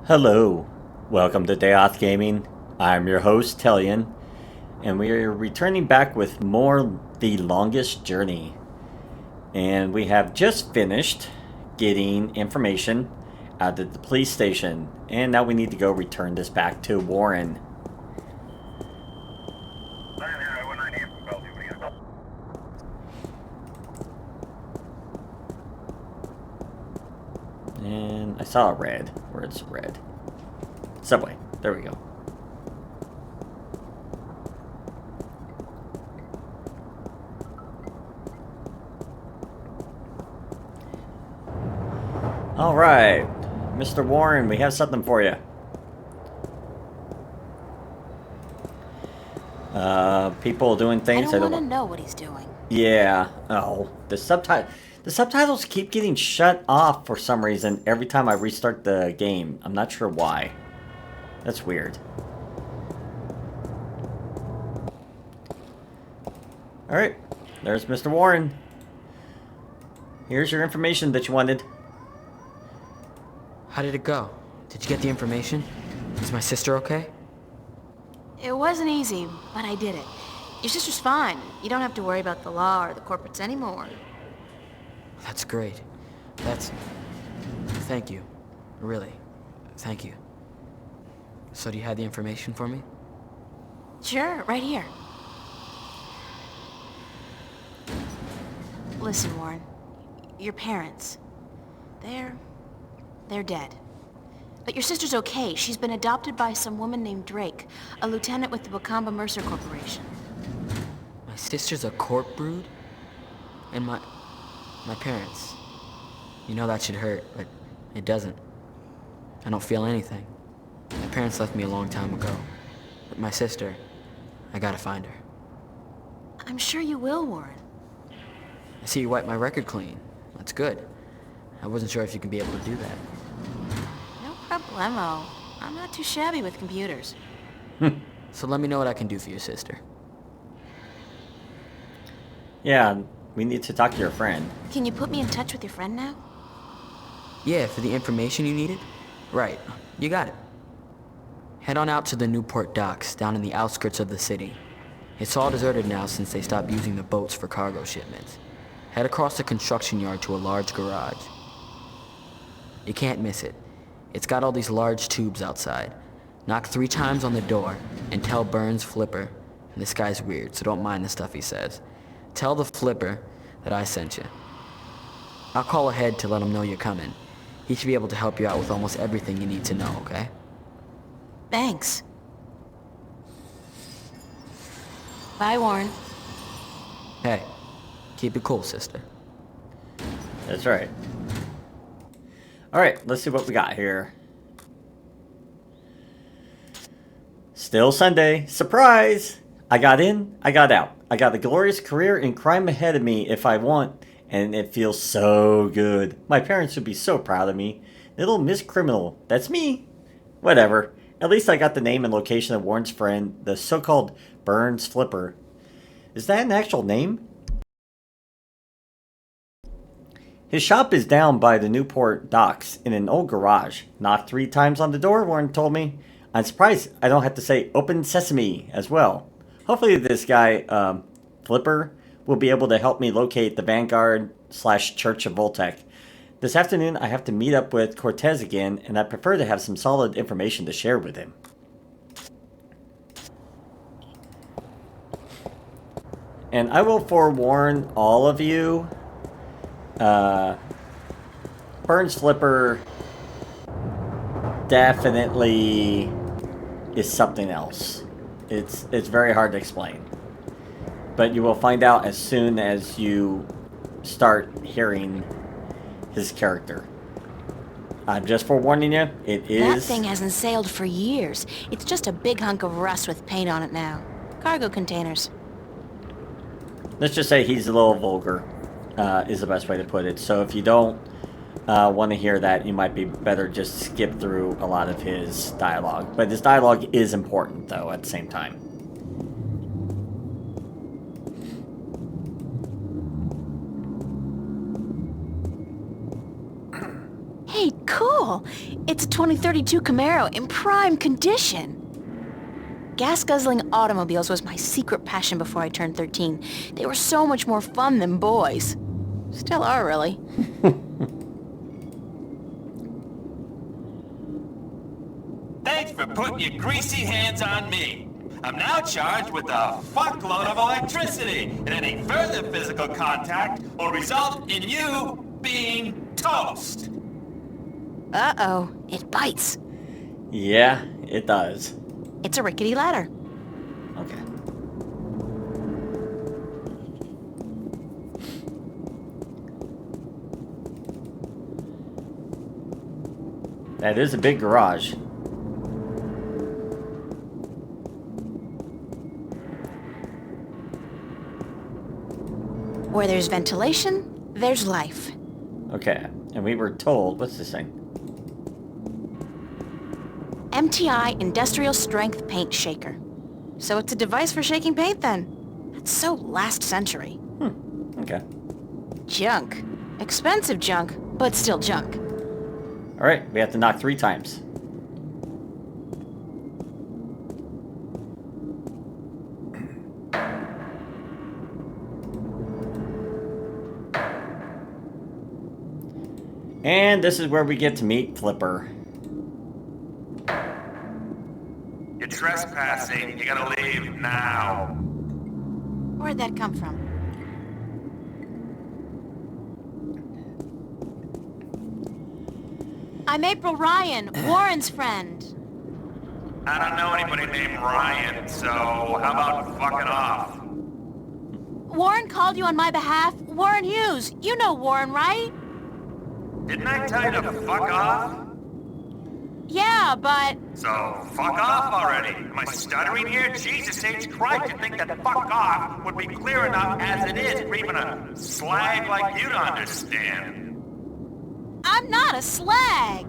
Hello, welcome to Dayoth Gaming. I'm your host, Tellian, and we are returning back with more The Longest Journey. And we have just finished getting information out of the police station, and now we need to go return this back to Warren. And I saw a red. Where's red? Subway. There we go. All right, Mr. Warren, we have something for you. People doing things. I don't want to know what he's doing. Yeah. Oh, the subtitles keep getting shut off for some reason every time I restart the game. I'm not sure why. That's weird. Alright, there's Mr. Warren. Here's your information that you wanted. How did it go? Did you get the information? Is my sister okay? It wasn't easy, but I did it. Your sister's fine. You don't have to worry about the law or the corporates anymore. That's great. Thank you. Really. Thank you. So do you have the information for me? Sure, right here. Listen, Warren. Your parents, they're dead. But your sister's okay. She's been adopted by some woman named Drake, a lieutenant with the Wakamba Mercer Corporation. My sister's a corp brood? And my parents. You know that should hurt, but it doesn't. I don't feel anything. My parents left me a long time ago. But my sister, I gotta find her. I'm sure you will, Warren. I see you wiped my record clean. That's good. I wasn't sure if you could be able to do that. No problemo. I'm not too shabby with computers. So let me know what I can do for your sister. Yeah, we need to talk to your friend. Can you put me in touch with your friend now? Yeah, for the information you needed? Right, you got it. Head on out to the Newport docks, down in the outskirts of the city. It's all deserted now since they stopped using the boats for cargo shipments. Head across the construction yard to a large garage. You can't miss it. It's got all these large tubes outside. Knock 3 times on the door and tell Burns Flipper, and this guy's weird, so don't mind the stuff he says. Tell the Flipper that I sent you. I'll call ahead to let him know you're coming. He should be able to help you out with almost everything you need to know, okay? Thanks. Bye, Warren. Hey, keep it cool, sister. That's right. Alright, let's see what we got here. Still Sunday. Surprise! I got in, I got out. I got a glorious career in crime ahead of me if I want, and it feels so good. My parents would be so proud of me. Little Miss Criminal, that's me. Whatever. At least I got the name and location of Warren's friend, the so-called Burns Flipper. Is that an actual name? His shop is down by the Newport docks in an old garage. Knocked 3 times on the door, Warren told me. I'm surprised I don't have to say open sesame as well. Hopefully this guy, Flipper, will be able to help me locate the Vanguard/Church of Voltec. This afternoon I have to meet up with Cortez again, and I prefer to have some solid information to share with him. And I will forewarn all of you, Burns Flipper definitely is something else. It's very hard to explain. But you will find out as soon as you start hearing his character. I'm just forewarning you, it is... That thing hasn't sailed for years. It's just a big hunk of rust with paint on it now. Cargo containers. Let's just say he's a little vulgar, is the best way to put it. So if you don't want to hear that, you might be better just skip through a lot of his dialogue. But his dialogue is important, though, at the same time. Hey, cool. It's a 2032 Camaro in prime condition. Gas-guzzling automobiles was my secret passion before I turned 13. They were so much more fun than boys. Still are, really. Thanks for putting your greasy hands on me. I'm now charged with a fuckload of electricity, and any further physical contact will result in you being toast. Uh-oh, it bites. Yeah, it does. It's a rickety ladder. Okay. That is a big garage. Where there's ventilation, there's life. Okay, and we were told, what's this thing? MTI Industrial Strength Paint Shaker. So it's a device for shaking paint then? That's so last century. Okay. Junk. Expensive junk, but still junk. Alright, we have to knock 3 times. And this is where we get to meet Flipper. You're trespassing. You gotta leave now. Where'd that come from? I'm April Ryan, Warren's friend. I don't know anybody named Ryan, so how about fucking off? Warren called you on my behalf. Warren Hughes. You know Warren, right? Didn't I tell you to fuck off? Yeah, but... So, fuck off already. Am I stuttering here? Jesus H. Christ, you'd think that fuck off would be clear enough as it is for even a slag like you to understand. I'm not a slag.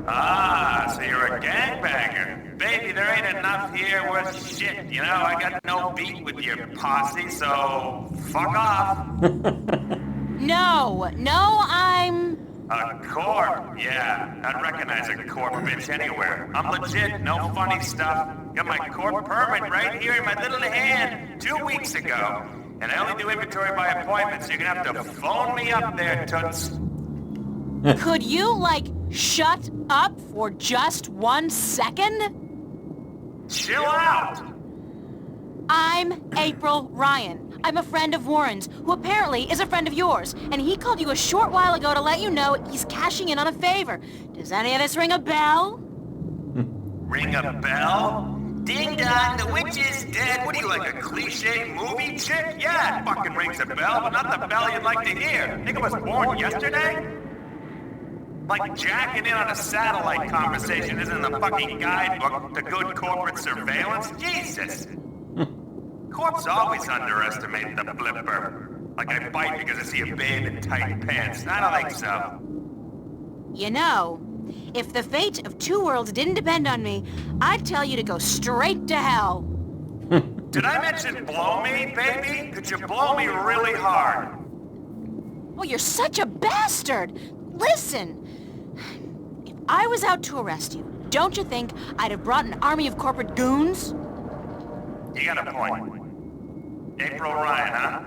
Ah, so you're a gangbanger. Baby, there ain't enough here worth shit. You know, I got no beat with your posse, so fuck off. No, I'm... A corp? Yeah, I'd recognize a corp bitch anywhere. I'm legit, no funny stuff. Got my corp permit right here in my little hand 2 weeks ago. And I only do inventory by appointment, so you're gonna have to phone me up there, toots. Could you, like, shut up for just 1 second? Chill out! I'm April Ryan. I'm a friend of Warren's, who apparently is a friend of yours. And he called you a short while ago to let you know he's cashing in on a favor. Does any of this ring a bell? Ring a bell? Ding dong, the witch is dead. What are you, like a cliche movie chick? Yeah, it fucking rings a bell, but not the bell you'd like to hear. Think I was born yesterday? Like jacking in on a satellite conversation isn't in the fucking guidebook to good corporate surveillance? Jesus! Corp's always underestimate the flipper. Like I bite because I see a babe in tight pants. I don't think so. You know, if the fate of 2 worlds didn't depend on me, I'd tell you to go straight to hell. Did I mention blow me, baby? Could you blow me really hard? Oh, you're such a bastard! Listen! If I was out to arrest you, don't you think I'd have brought an army of corporate goons? You got a point. April Ryan, huh?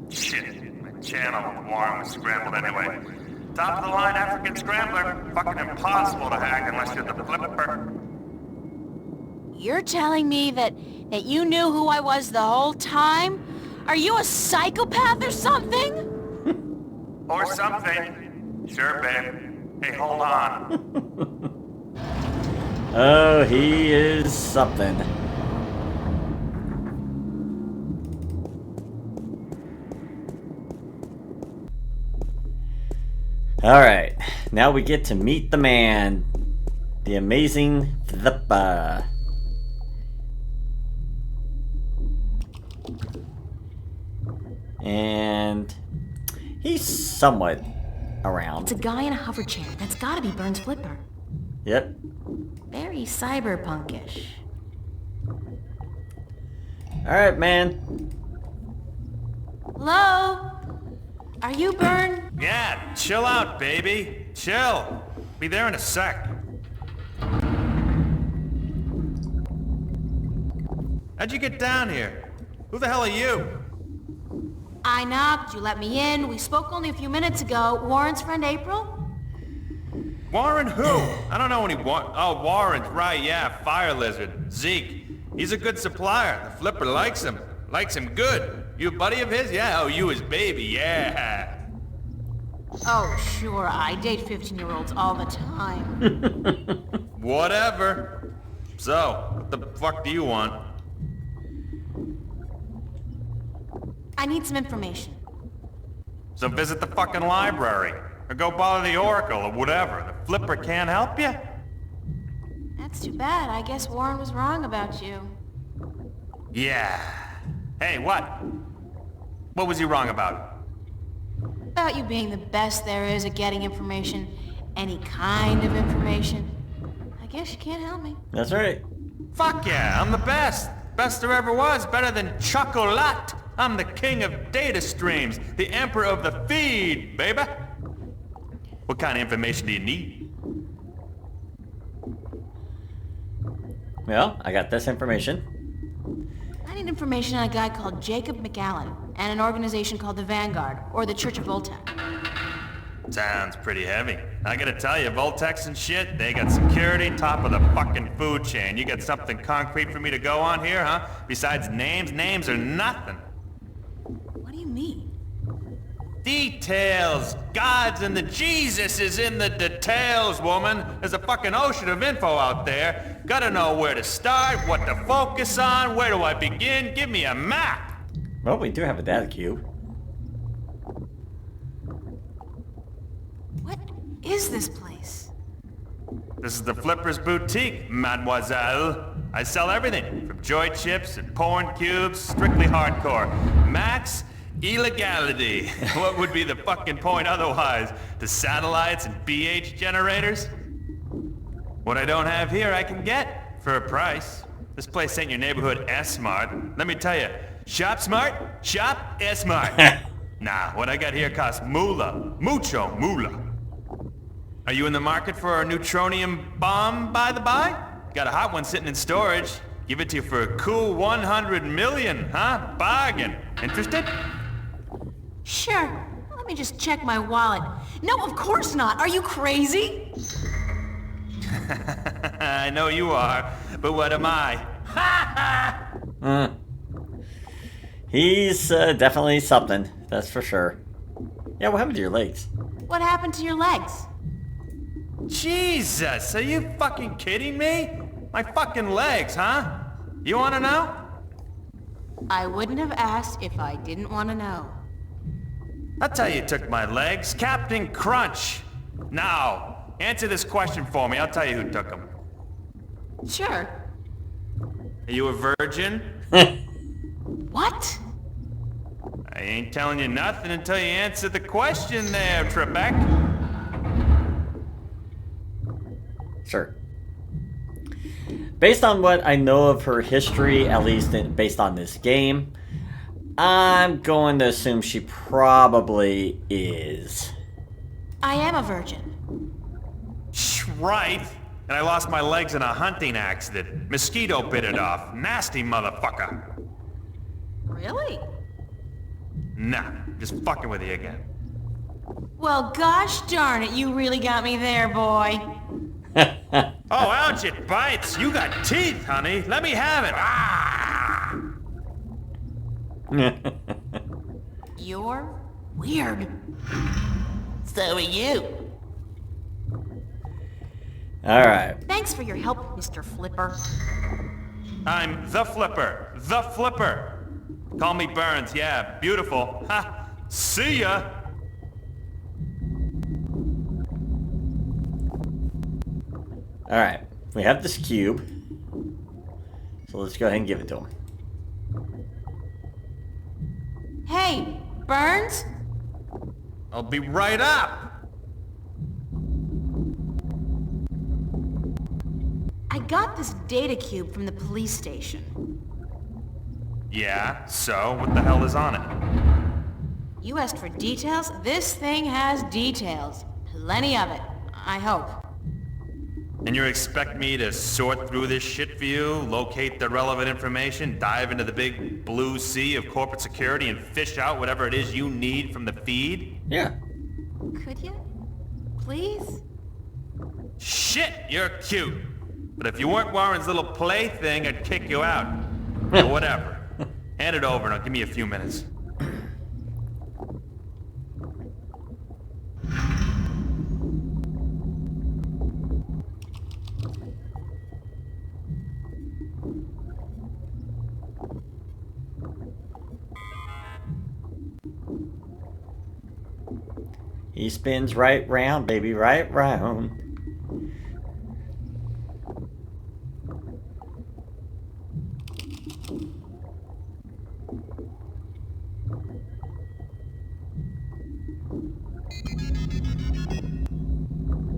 Shit, my channel with Warren was scrambled anyway. Top of the line African scrambler. Fucking impossible to hack unless you're the flipper. You're telling me that you knew who I was the whole time? Are you a psychopath or something? Or something. Sure, babe. Hey, hold on. Oh, he is something. Alright, now we get to meet the man. The amazing Flipper. And he's somewhat around. It's a guy in a hover chair. That's gotta be Burns' Flipper. Yep. Very cyberpunkish. Alright, man. Hello? Are you Byrne? Yeah, chill out, baby. Chill. Be there in a sec. How'd you get down here? Who the hell are you? I knocked, you let me in. We spoke only a few minutes ago. Warren's friend April? Warren who? I don't know any Oh, Warren, right, yeah, Fire Lizard. Zeke. He's a good supplier. The flipper likes him. Likes him good. You a buddy of his? Yeah, oh, you his baby, yeah. Oh, sure, I date 15-year-olds all the time. Whatever. So, what the fuck do you want? I need some information. So visit the fucking library. Or go bother the Oracle or whatever. The flipper can't help you? That's too bad. I guess Warren was wrong about you. Yeah. Hey, what? What was he wrong about? About you being the best there is at getting information. Any kind of information. I guess you can't help me. That's right. Fuck yeah, I'm the best. Best there ever was. Better than Chocolat. I'm the king of data streams. The emperor of the feed, baby. What kind of information do you need? Well, I got this information. I need information on a guy called Jacob McAllen and an organization called the Vanguard, or the Church of Voltec. Sounds pretty heavy. I gotta tell you, Voltex and shit, they got security top of the fucking food chain. You got something concrete for me to go on here, huh? Besides names? Names are nothing. What do you mean? Details! Gods and the Jesus is in the details, woman! There's a fucking ocean of info out there. Gotta know where to start, what to focus on, where do I begin? Give me a map! Well, we do have a data cube. What is this place? This is the Flipper's Boutique, mademoiselle. I sell everything, from joy chips and porn cubes, strictly hardcore. Max illegality. What would be the fucking point otherwise? To satellites and BH generators? What I don't have here I can get, for a price. This place ain't your neighborhood S-Mart. Let me tell you, shop smart, shop S-Mart. Nah, what I got here costs moolah. Mucho moolah. Are you in the market for a neutronium bomb, by the by? Got a hot one sitting in storage. Give it to you for a cool 100 million, huh? Bargain. Interested? Sure. Let me just check my wallet. No, of course not. Are you crazy? I know you are, but what am I? He's definitely something, that's for sure. Yeah, what happened to your legs? What happened to your legs? Jesus, are you fucking kidding me? My fucking legs, huh? You wanna know? I wouldn't have asked if I didn't want to know. I'll tell you who took my legs. Captain Crunch. Now, answer this question for me. I'll tell you who took them. Sure. Are you a virgin? What? I ain't telling you nothing until you answer the question there, Trebek. Sure. Based on what I know of her history, at least based on this game, I'm going to assume she probably is. I am a virgin. Right. And I lost my legs in a hunting accident. Mosquito bit it off. Nasty motherfucker. Really? Nah, just fucking with you again. Well, gosh darn it, you really got me there, boy. Oh, ouch, it bites. You got teeth, honey. Let me have it. Ah! You're weird. So are you. Alright. Thanks for your help, Mr. Flipper. I'm the Flipper. The Flipper. Call me Burns. Yeah, beautiful. Ha! See ya! Alright. We have this cube. So let's go ahead and give it to him. Hey, Burns? I'll be right up. I got this data cube from the police station. Yeah, so what the hell is on it? You asked for details? This thing has details. Plenty of it. I hope. And you expect me to sort through this shit for you, locate the relevant information, dive into the big blue sea of corporate security and fish out whatever it is you need from the feed? Yeah. Could you? Please? Shit, you're cute. But if you weren't Warren's little plaything, I'd kick you out. Or whatever. Hand it over and give me a few minutes. He spins right round, baby, right round.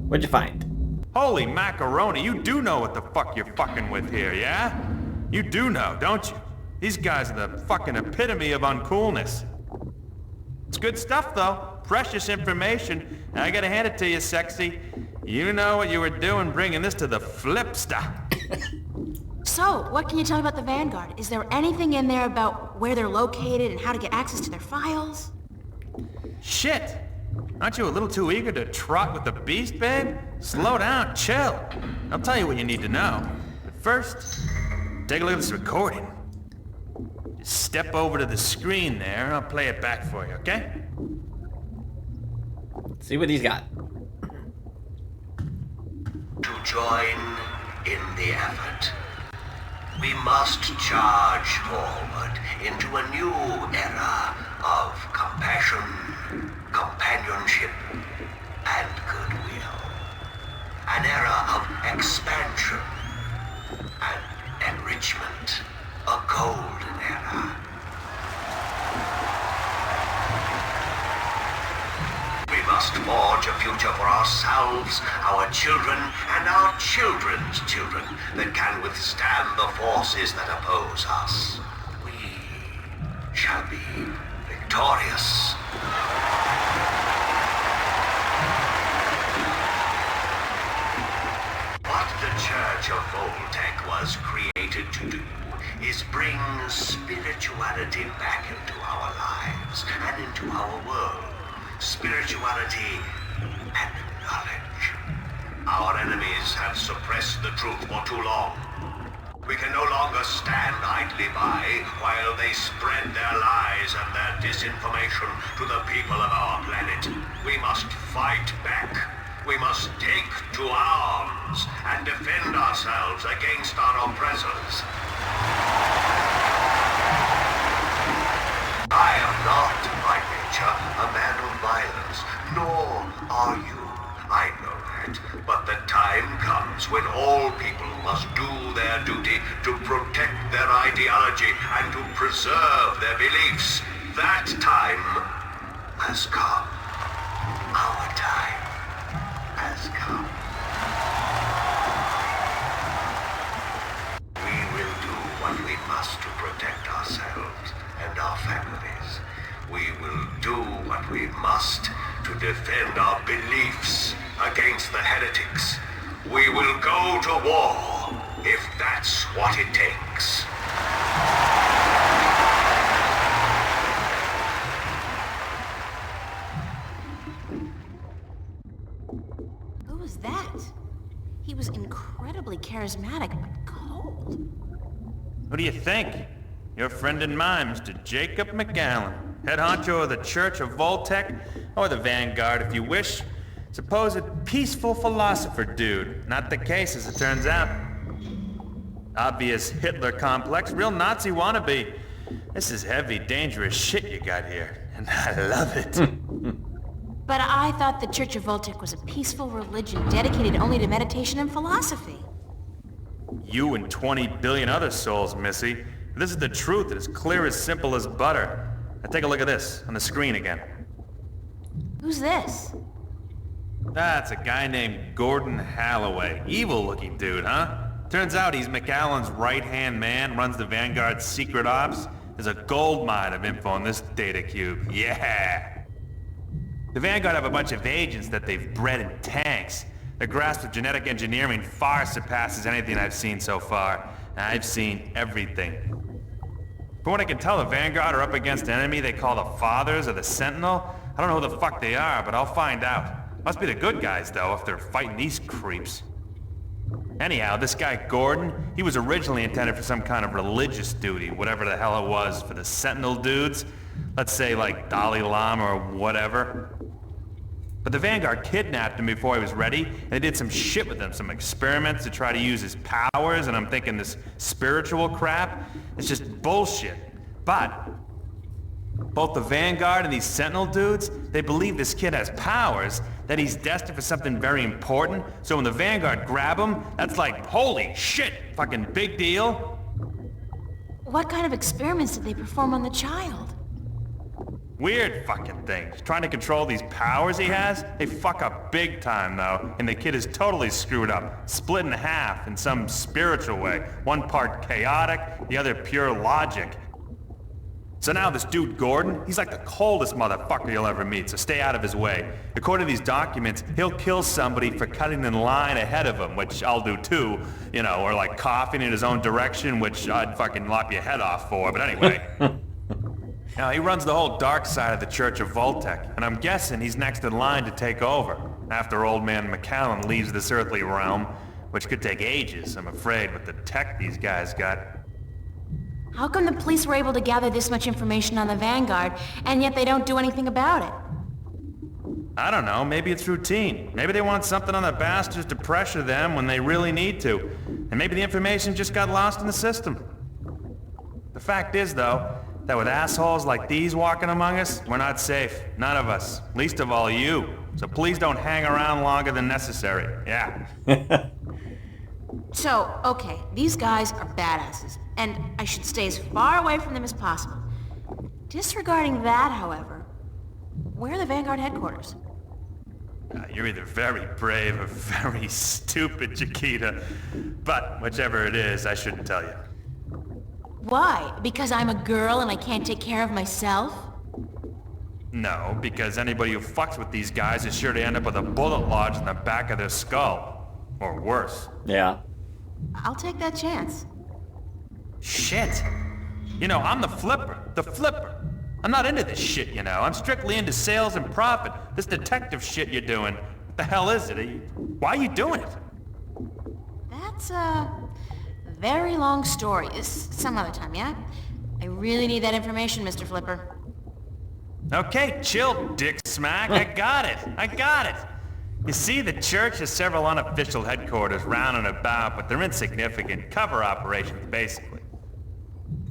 What'd you find? Holy macaroni, you do know what the fuck you're fucking with here, yeah? You do know, don't you? These guys are the fucking epitome of uncoolness. It's good stuff, though. Precious information. I gotta hand it to you, sexy. You know what you were doing bringing this to the flipster. So, what can you tell me about the Vanguard? Is there anything in there about where they're located and how to get access to their files? Shit! Aren't you a little too eager to trot with the beast, babe? Slow down, chill. I'll tell you what you need to know. But first, take a look at this recording. Just step over to the screen there, and I'll play it back for you, okay? See what he's got. To join in the effort, we must charge forward into a new era of compassion, companionship, and goodwill. An era of expansion and enrichment. A golden era. We must forge a future for ourselves, our children, and our children's children that can withstand the forces that oppose us. We shall be victorious. What the Church of Voltec was created to do is bring spirituality back into our lives and into our world. Spirituality and knowledge. Our enemies have suppressed the truth for too long. We can no longer stand idly by while they spread their lies and their disinformation to the people of our planet. We must fight back. We must take to arms and defend ourselves against our oppressors. I am not, by nature, a man of violence, nor are you. I know that, but the time comes when all people must do their duty to protect their ideology and to preserve their beliefs. That time has come. Our time has come. We will do what we must to protect ourselves and our families. We will do what we must to defend our beliefs against the heretics. We will go to war if that's what it takes. Who was that? He was incredibly charismatic, but cold. Who do you think? Your friend and mine, Mr. Jacob McAllen, head honcho of the Church of Voltec, or the Vanguard if you wish. Supposed peaceful philosopher dude. Not the case, as it turns out. Obvious Hitler complex, real Nazi wannabe. This is heavy, dangerous shit you got here, and I love it. But I thought the Church of Voltec was a peaceful religion dedicated only to meditation and philosophy. You and 20 billion other souls, Missy. This is the truth. It is clear as simple as butter. Now take a look at this, on the screen again. Who's this? That's a guy named Gordon Halloway. Evil-looking dude, huh? Turns out he's McAllen's right-hand man, runs the Vanguard's secret ops. There's a gold mine of info in this data cube. Yeah! The Vanguard have a bunch of agents that they've bred in tanks. Their grasp of genetic engineering far surpasses anything I've seen so far. I've seen everything. From what I can tell, the Vanguard are up against an enemy they call the Fathers or the Sentinel. I don't know who the fuck they are, but I'll find out. Must be the good guys, though, if they're fighting these creeps. Anyhow, this guy Gordon, he was originally intended for some kind of religious duty, whatever the hell it was, for the Sentinel dudes. Let's say, like, Dalai Lama or whatever. But the Vanguard kidnapped him before he was ready, and they did some shit with him, some experiments to try to use his powers, and I'm thinking this spiritual crap, it's just bullshit. But both the Vanguard and these Sentinel dudes, they believe this kid has powers, that he's destined for something very important, so when the Vanguard grab him, that's like, holy shit, fucking big deal. What kind of experiments did they perform on the child? Weird fucking things. Trying to control these powers he has? They fuck up big time, though, and the kid is totally screwed up, split in half in some spiritual way. One part chaotic, the other pure logic. So now this dude Gordon, he's like the coldest motherfucker you'll ever meet, so stay out of his way. According to these documents, he'll kill somebody for cutting in line ahead of him, which I'll do too, you know, or like coughing in his own direction, which I'd fucking lop your head off for, but anyway. Now, he runs the whole dark side of the Church of Voltec, and I'm guessing he's next in line to take over, after old man McCallan leaves this earthly realm, which could take ages, I'm afraid, with the tech these guys got. How come the police were able to gather this much information on the Vanguard, and yet they don't do anything about it? I don't know, maybe it's routine. Maybe they want something on the bastards to pressure them when they really need to. And maybe the information just got lost in the system. The fact is, though, that with assholes like these walking among us, we're not safe. None of us. Least of all you. So please don't hang around longer than necessary. Yeah. So, okay, these guys are badasses, and I should stay as far away from them as possible. Disregarding that, however, where are the Vanguard headquarters? You're either very brave or very stupid, Chiquita. But whichever it is, I shouldn't tell you. Why? Because I'm a girl and I can't take care of myself? No, because anybody who fucks with these guys is sure to end up with a bullet lodged in the back of their skull. Or worse. Yeah. I'll take that chance. Shit. You know, I'm the flipper. The flipper. I'm not into this shit, you know. I'm strictly into sales and profit. This detective shit you're doing. What the hell is it? Why are you doing it? That's a very long story. Some other time, yeah? I really need that information, Mr. Flipper. Okay, chill, dick smack. I got it. You see, the church has several unofficial headquarters round and about, but they're insignificant cover operations, basically.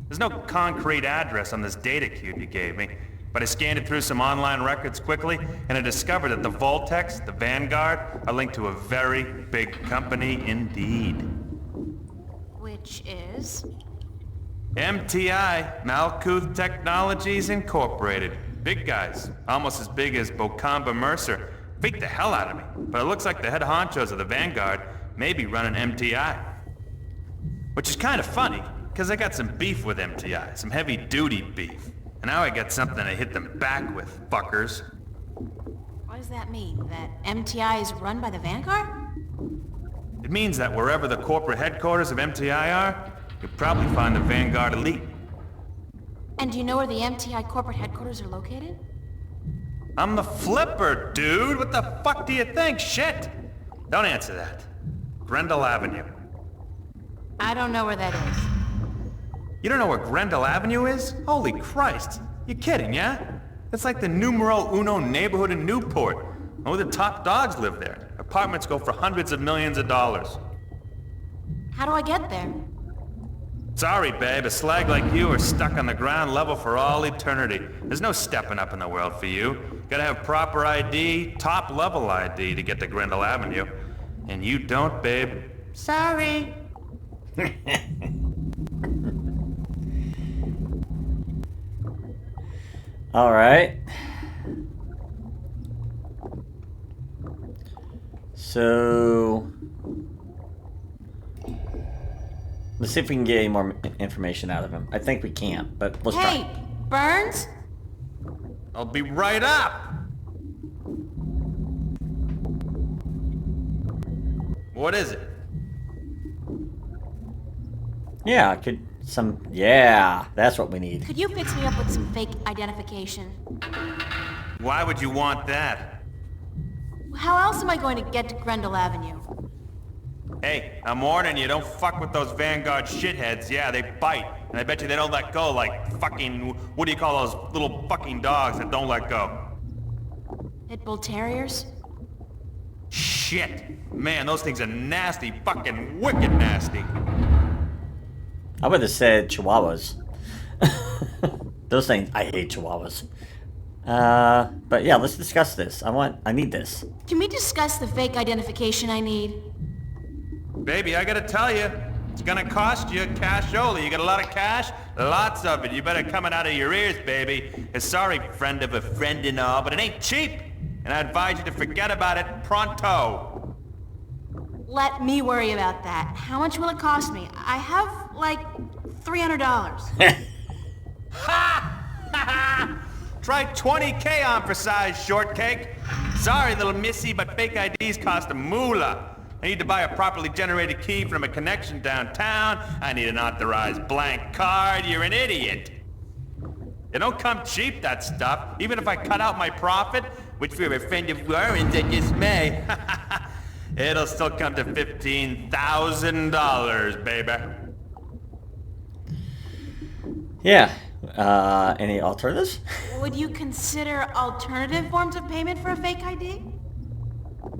There's no concrete address on this data cube you gave me, but I scanned it through some online records quickly, and I discovered that the Voltex, the Vanguard, are linked to a very big company indeed. Which is? MTI, Malkuth Technologies Incorporated. Big guys, almost as big as Bocamba Mercer. Freaked the hell out of me, but it looks like the head honchos of the Vanguard may be running MTI. Which is kind of funny, because I got some beef with MTI, some heavy-duty beef. And now I got something to hit them back with, fuckers. What does that mean? That MTI is run by the Vanguard? It means that wherever the corporate headquarters of MTI are, you'll probably find the Vanguard elite. And do you know where the MTI corporate headquarters are located? I'm the flipper, dude! What the fuck do you think? Shit! Don't answer that. Grendel Avenue. I don't know where that is. You don't know where Grendel Avenue is? Holy Christ! You're kidding, yeah? It's like the numero uno neighborhood in Newport. Only the top dogs live there. Apartments go for hundreds of millions of dollars. How do I get there? Sorry, babe, a slag like you are stuck on the ground level for all eternity. There's no stepping up in the world for you. Gotta have proper ID, top-level ID to get to Grendel Avenue. And you don't, babe. Sorry. All right. So Let's see if we can get any more information out of him. I think we can't, but let's Hey, try. Burns? I'll be right up. What is it? Yeah, yeah, that's what we need. Could you fix me up with some fake identification? Why would you want that? How else am I going to get to Grendel Avenue? Hey, I'm warning you, don't fuck with those Vanguard shitheads. Yeah, they bite. And I bet you they don't let go like fucking, what do you call those little fucking dogs that don't let go? Pit Bull Terriers? Shit. Man, those things are nasty, fucking wicked nasty. I would have said Chihuahuas. Those things, I hate Chihuahuas. But yeah, let's discuss this. I need this. Can we discuss the fake identification I need? Baby, I gotta tell you, it's gonna cost you cash only. You got a lot of cash? Lots of it. You better come it out of your ears, baby. Sorry, friend of a friend and all, but it ain't cheap. And I advise you to forget about it pronto. Let me worry about that. How much will it cost me? I have, like, $300. Try 20K on for size, shortcake. Sorry, little missy, but fake IDs cost a moolah. I need to buy a properly generated key from a connection downtown. I need an authorized blank card. You're an idiot. It don't come cheap, that stuff. Even if I cut out my profit, which for a friend of Warren's I just may, it'll still come to $15,000, baby. Yeah. Any alternatives? Would you consider alternative forms of payment for a fake ID?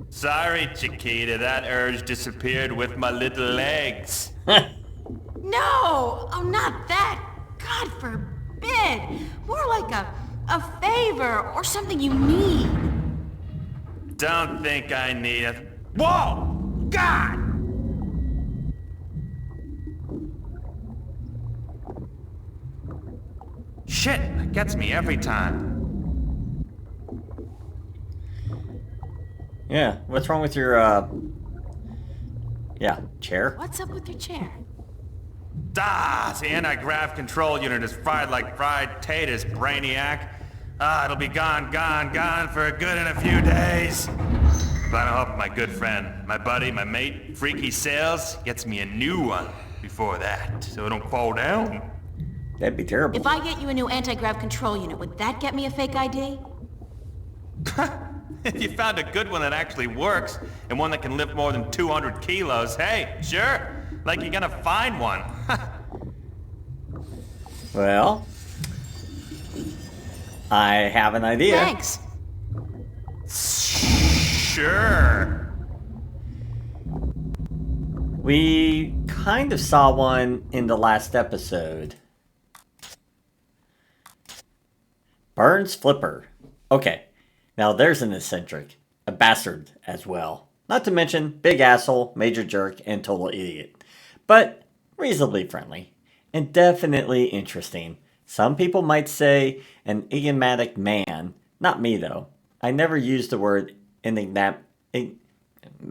Sorry, Chiquita, that urge disappeared with my little legs. No! Oh, not that! God forbid! More like a favor or something you need. Don't think I need it. Whoa! God! Shit, that gets me every time. Yeah, what's wrong with your, chair? What's up with your chair? Ah, the anti-grav control unit is fried like fried taters, brainiac. It'll be gone for good in a few days. But I hope my good friend, my buddy, my mate, Freaky Sales, gets me a new one before that, so it don't fall down. That'd be terrible. If I get you a new anti-grav control unit, would that get me a fake ID? If you found a good one that actually works, and one that can lift more than 200 kilos, hey, sure. Like you're gonna find one. Well, I have an idea. Thanks. Sure. We kind of saw one in the last episode. Burns Flipper. Okay, now there's an eccentric. A bastard as well. Not to mention, big asshole, major jerk, and total idiot. But reasonably friendly. And definitely interesting. Some people might say an enigmatic man. Not me, though. I never used the word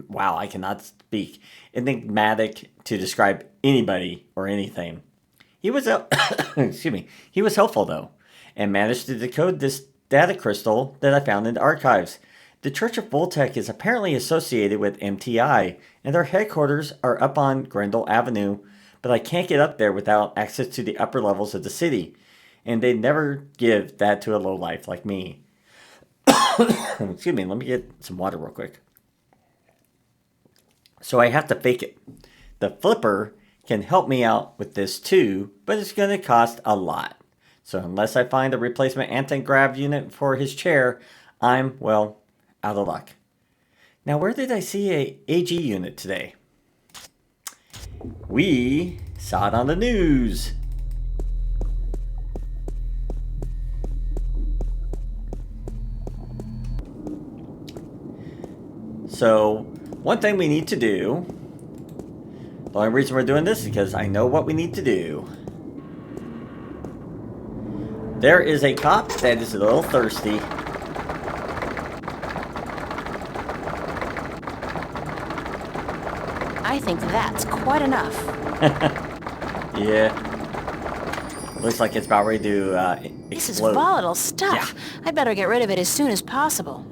wow, I cannot speak. Enigmatic to describe anybody or anything. He was excuse me. He was helpful, though, and managed to decode this data crystal that I found in the archives. The Church of Voltec is apparently associated with MTI, and their headquarters are up on Grendel Avenue, but I can't get up there without access to the upper levels of the city, and they never give that to a lowlife like me. Excuse me, let me get some water real quick. So I have to fake it. The Flipper can help me out with this too, but it's going to cost a lot. So unless I find a replacement anti-grav unit for his chair, I'm, well, out of luck. Now, where did I see a AG unit today? We saw it on the news. So, one thing we need to do, the only reason we're doing this is because I know what we need to do. There is a cop that is a little thirsty. I think that's quite enough. Yeah. Looks like it's about ready to This is explode. volatile stuff. I'd better get rid of it as soon as possible.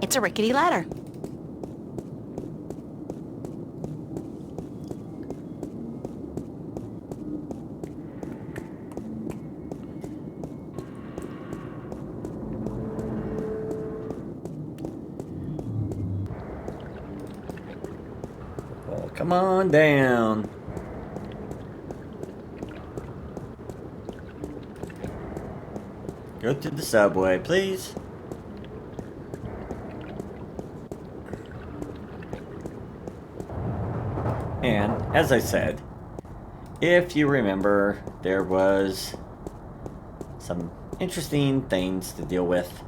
It's a rickety ladder. Well, come on down. Go to the subway, please. And, as I said, if you remember, there was some interesting things to deal with.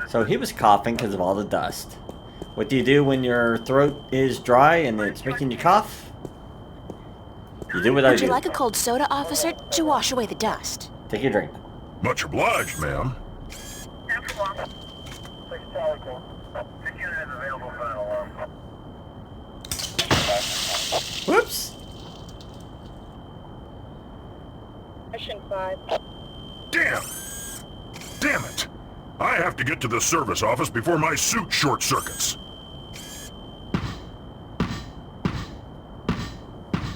So he was coughing because of all the dust. What do you do when your throat is dry and it's making you cough? You do what I Would do. you like a cold soda, officer, to wash away the dust? Take your drink. Much obliged, ma'am. Whoops! Mission 5. Damn! Damn it! I have to get to the service office before my suit short circuits.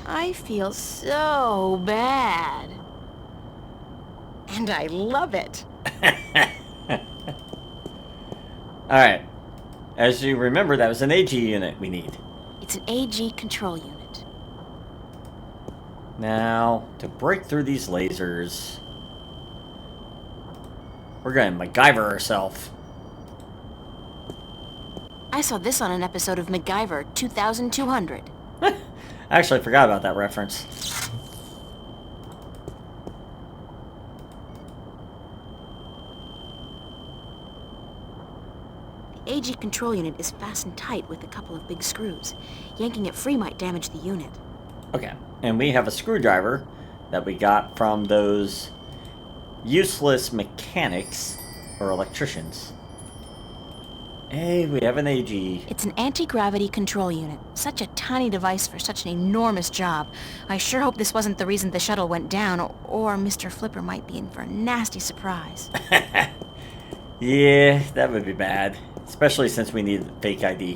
I feel so bad. And I love it. Alright. As you remember, that was an AG unit we need. It's an AG control unit. Now, to break through these lasers, we're gonna MacGyver ourselves. I saw this on an episode of MacGyver 2200. I actually forgot about that reference. The AG control unit is fastened tight with a couple of big screws. Yanking it free might damage the unit. Okay, and we have a screwdriver that we got from those useless mechanics or electricians. Hey, we have an AG. It's an anti-gravity control unit. Such a tiny device for such an enormous job. I sure hope this wasn't the reason the shuttle went down, or Mr. Flipper might be in for a nasty surprise. Yeah, that would be bad. Especially since we need fake ID.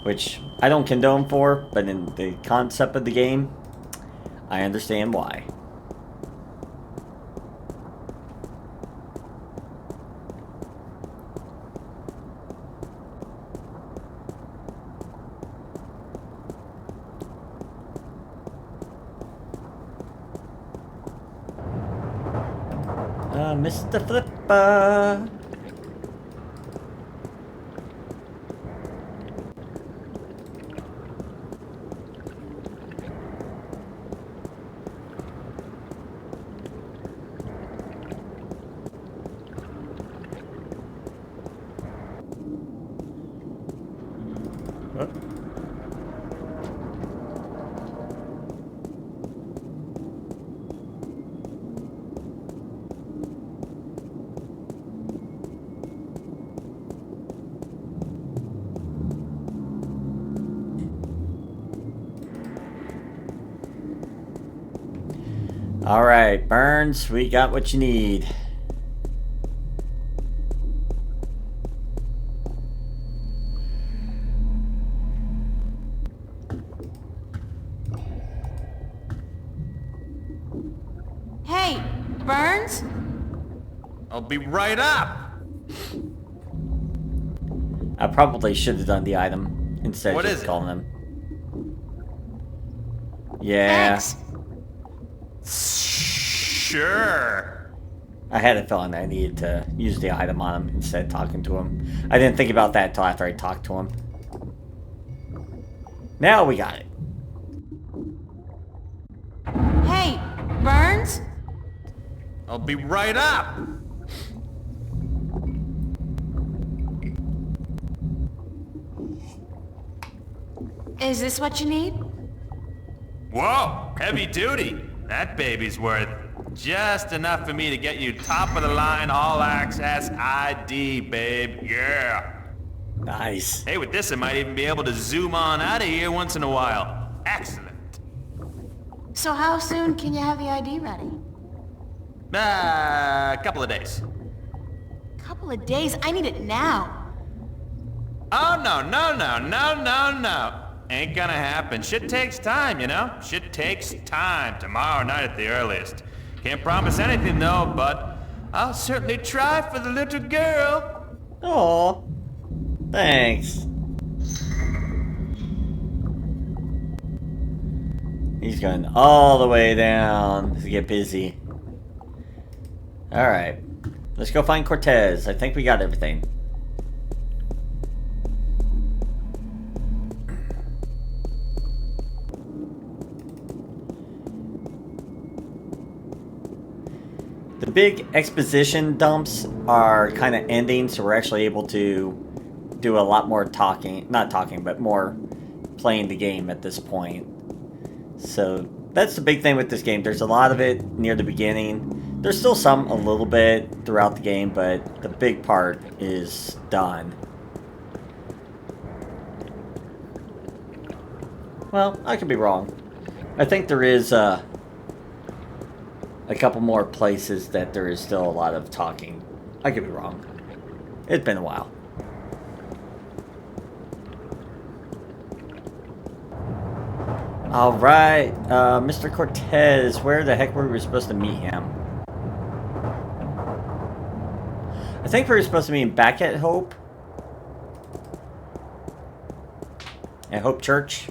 Which I don't condone for, but in the concept of the game, I understand why. Mr. Flipper. Alright, Burns, we got what you need. Hey, Burns? I'll be right up. I probably should have done the item instead What of is just it? calling him. Yeah. Thanks. Sure. I had a feeling I needed to use the item on him instead of talking to him. I didn't think about that until after I talked to him. Now we got it. Hey, Burns? I'll be right up. Is this what you need? Whoa, heavy duty. That baby's worth just enough for me to get you top of the line all access ID, babe. Yeah. Nice. Hey, with this, I might even be able to zoom on out of here once in a while. Excellent. So how soon can you have the ID ready? A couple of days. Couple of days? I need it now. Oh, no. Ain't gonna happen. Shit takes time, you know? Shit takes time. Tomorrow night at the earliest. Can't promise anything, though, but I'll certainly try for the little girl. Aw. Thanks. He's going all the way down to get busy. Alright. Let's go find Cortez. I think we got everything. The big exposition dumps are kind of ending, so we're actually able to do a lot more talking. Not talking, but more playing the game at this point. So that's the big thing with this game. There's a lot of it near the beginning. There's still some a little bit throughout the game, but the big part is done. Well, I could be wrong. I think there is a couple more places that there is still a lot of talking. I could be wrong. It's been a while. Alright, Mr. Cortez, where the heck were we supposed to meet him? I think we were supposed to meet back at Hope. At Hope Church.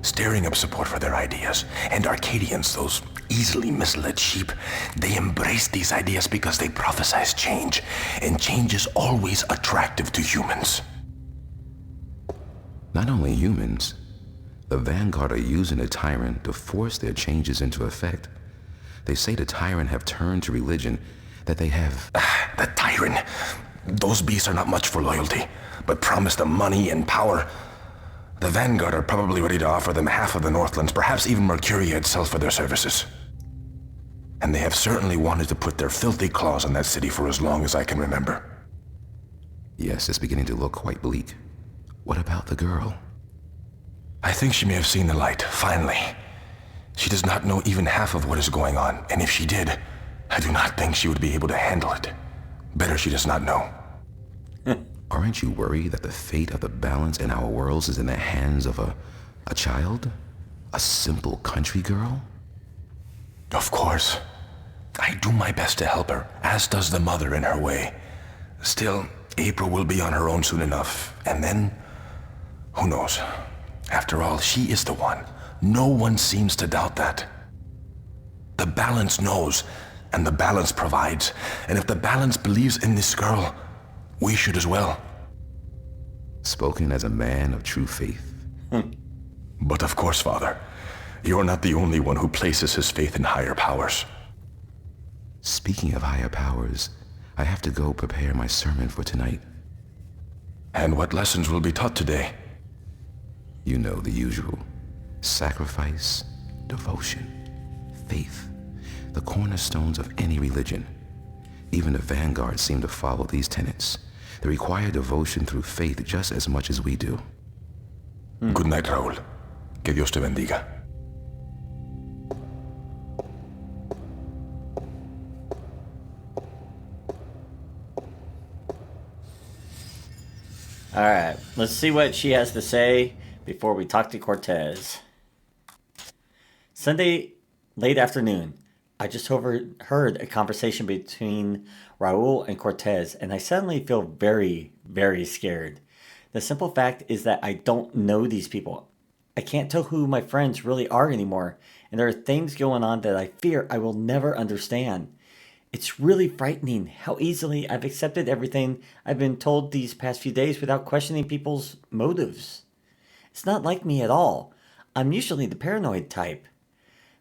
Stirring up support for their ideas. And Arcadians, those easily misled sheep, they embrace these ideas because they prophesize change. And change is always attractive to humans. Not only humans, the Vanguard are using the Tyrant to force their changes into effect. They say the Tyrant have turned to religion, that they have... The Tyrant. Those beasts are not much for loyalty, but promise them money and power. The Vanguard are probably ready to offer them half of the Northlands, perhaps even Mercuria itself for their services. And they have certainly wanted to put their filthy claws on that city for as long as I can remember. Yes, it's beginning to look quite bleak. What about the girl? I think she may have seen the light, finally. She does not know even half of what is going on, and if she did, I do not think she would be able to handle it. Better she does not know. Aren't you worried that the fate of the balance in our worlds is in the hands of a child? A simple country girl? Of course. I do my best to help her, as does the mother in her way. Still, April will be on her own soon enough, and then... who knows? After all, she is the one. No one seems to doubt that. The balance knows, and the balance provides. And if the balance believes in this girl, we should as well. Spoken as a man of true faith. But of course, Father, you're not the only one who places his faith in higher powers. Speaking of higher powers, I have to go prepare my sermon for tonight. And what lessons will be taught today? You know the usual. Sacrifice, devotion, faith, the cornerstones of any religion. Even the Vanguard seem to follow these tenets. They require devotion through faith just as much as we do. Good night, Raúl. Que Dios te bendiga. Alright, let's see what she has to say before we talk to Cortez. Sunday, late afternoon. I just overheard a conversation between Raúl and Cortez, and I suddenly feel very, very scared. The simple fact is that I don't know these people. I can't tell who my friends really are anymore, and there are things going on that I fear I will never understand. It's really frightening how easily I've accepted everything I've been told these past few days without questioning people's motives. It's not like me at all. I'm usually the paranoid type.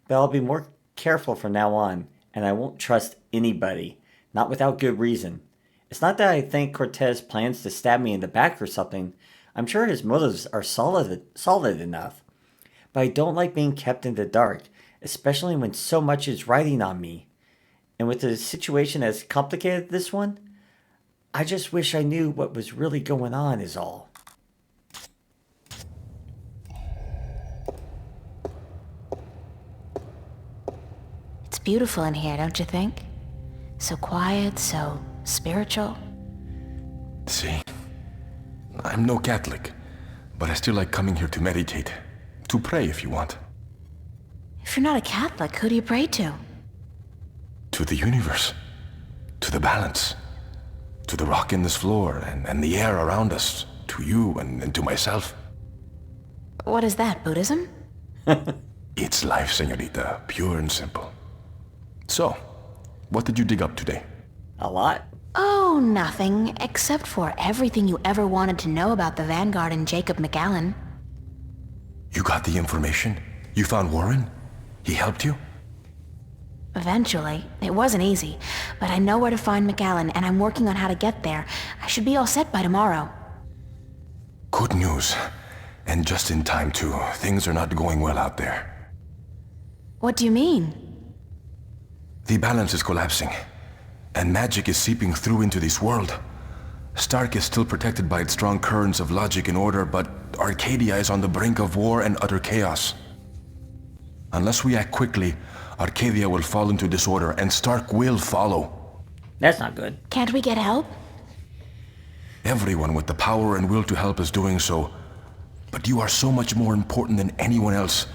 But I'll be more careful from now on, and I won't trust anybody, not without good reason. It's not that I think Cortez plans to stab me in the back or something. I'm sure his motives are solid enough. But I don't like being kept in the dark, especially when so much is riding on me. And with a situation as complicated as this one, I just wish I knew what was really going on is all. It's beautiful in here, don't you think? So quiet, so spiritual. See? I'm no Catholic, but I still like coming here to meditate. To pray if you want. If you're not a Catholic, who do you pray to? To the universe. To the balance. To the rock in this floor and the air around us. To you and to myself. What is that, Buddhism? It's life, señorita. Pure and simple. So, what did you dig up today? A lot. Oh, nothing, except for everything you ever wanted to know about the Vanguard and Jacob McAllen. You got the information? You found Warren? He helped you? Eventually. It wasn't easy, but I know where to find McAllen, and I'm working on how to get there. I should be all set by tomorrow. Good news. And just in time, too. Things are not going well out there. What do you mean? The balance is collapsing, and magic is seeping through into this world. Stark is still protected by its strong currents of logic and order, but Arcadia is on the brink of war and utter chaos. Unless we act quickly, Arcadia will fall into disorder, and Stark will follow. That's not good. Can't we get help? Everyone with the power and will to help is doing so. But you are so much more important than anyone else.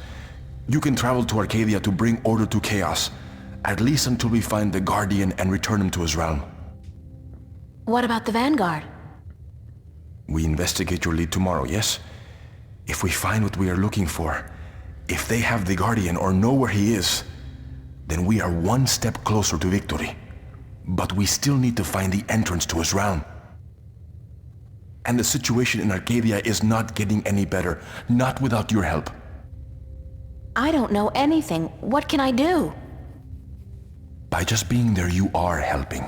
You can travel to Arcadia to bring order to chaos, at least until we find the Guardian and return him to his realm. What about the Vanguard? We investigate your lead tomorrow, yes? If we find what we are looking for, if they have the Guardian or know where he is, then we are one step closer to victory. But we still need to find the entrance to his realm. And the situation in Arcadia is not getting any better, not without your help. I don't know anything. What can I do? By just being there, you are helping.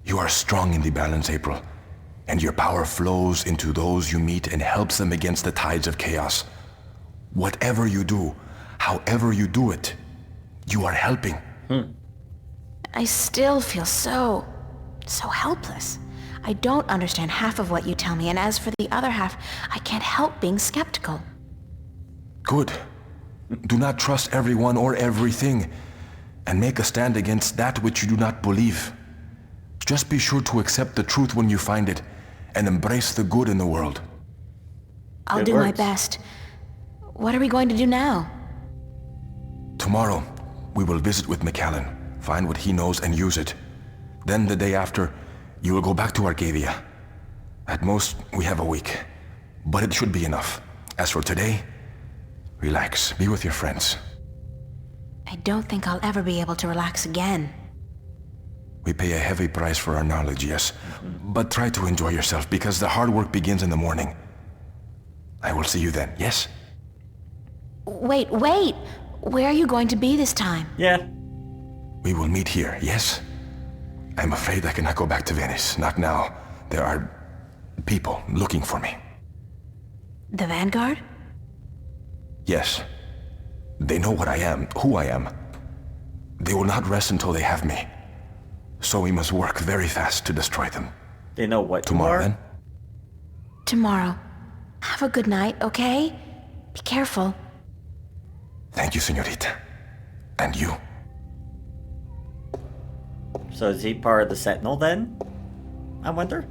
You are strong in the balance, April, and your power flows into those you meet and helps them against the tides of chaos. Whatever you do, however you do it, you are helping. I still feel so helpless. I don't understand half of what you tell me, and as for the other half, I can't help being skeptical. Good. Do not trust everyone or everything, and make a stand against that which you do not believe. Just be sure to accept the truth when you find it, and embrace the good in the world. I'll Good do my words. best. What are we going to do now? Tomorrow, we will visit with McAllen, find what he knows and use it. Then the day after, you will go back to Arcadia. At most, we have a week, but it should be enough. As for today, relax, be with your friends. I don't think I'll ever be able to relax again. We pay a heavy price for our knowledge, yes, but try to enjoy yourself because the hard work begins in the morning. I will see you then, yes? Wait! Where are you going to be this time? Yeah. We will meet here, yes? I'm afraid I cannot go back to Venice, not now. There are people looking for me. The Vanguard? Yes. They know what I am, who I am. They will not rest until they have me. So we must work very fast to destroy them. They know what Tomorrow, you are? then? Tomorrow. Have a good night, okay? Be careful. Thank you, señorita. And you. So is he part of the Sentinel then? I wonder.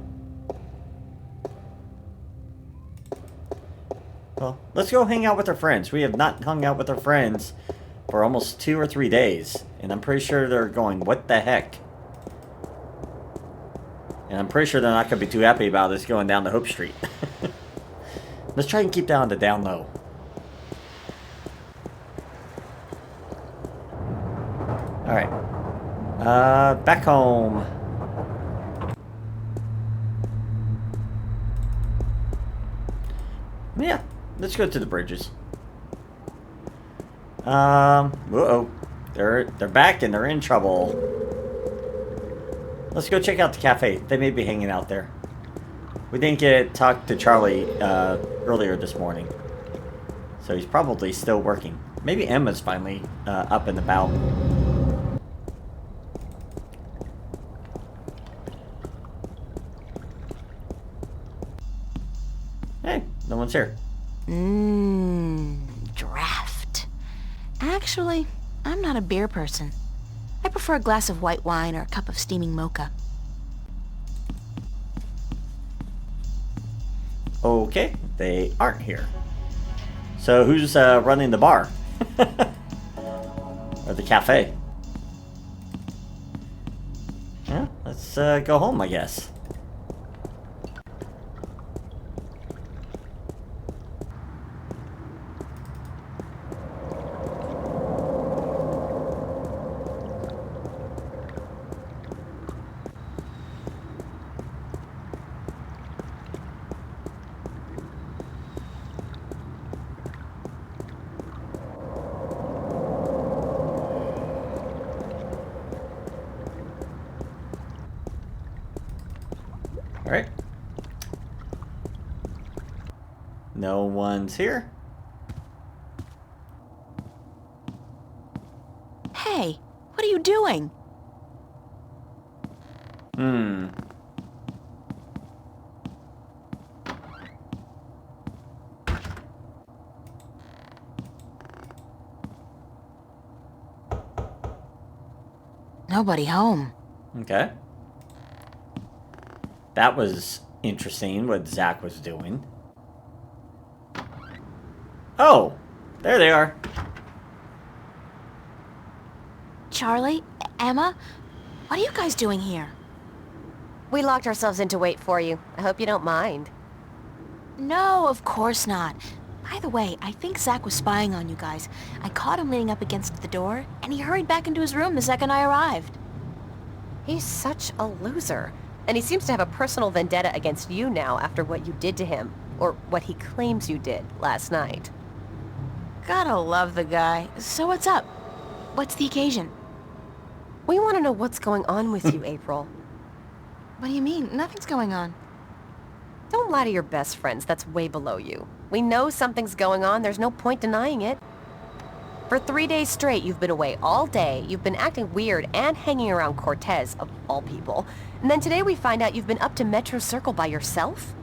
Well, let's go hang out with our friends. We have not hung out with our friends for almost 2 or 3 days. And I'm pretty sure they're going, what the heck? And I'm pretty sure they're not going to be too happy about us going down to Hope Street. Let's try and keep that on the down low. Alright. Back home. Yeah, let's go to the bridges. Uh-oh. They're back and they're in trouble. Let's go check out the cafe. They may be hanging out there. We didn't get to talk to Charlie earlier this morning. So he's probably still working. Maybe Emma's finally up and about. Hey, no one's here. Draft. Actually, I'm not a beer person. I prefer a glass of white wine or a cup of steaming mocha. Okay, they aren't here. So who's running the bar? Or the cafe? Yeah, let's go home, I guess. Alright. No one's here. Hey, what are you doing? Nobody home. Okay. That was interesting what Zach was doing. Oh, there they are. Charlie? Emma? What are you guys doing here? We locked ourselves in to wait for you. I hope you don't mind. No, of course not. By the way, I think Zach was spying on you guys. I caught him leaning up against the door, and he hurried back into his room the second I arrived. He's such a loser. And he seems to have a personal vendetta against you now after what you did to him. Or what he claims you did last night. Gotta love the guy. So what's up? What's the occasion? We want to know what's going on with you, April. What do you mean? Nothing's going on. Don't lie to your best friends. That's way below you. We know something's going on. There's no point denying it. For 3 days straight, you've been away all day. You've been acting weird and hanging around Cortez, of all people. And then today we find out you've been up to Metro Circle by yourself?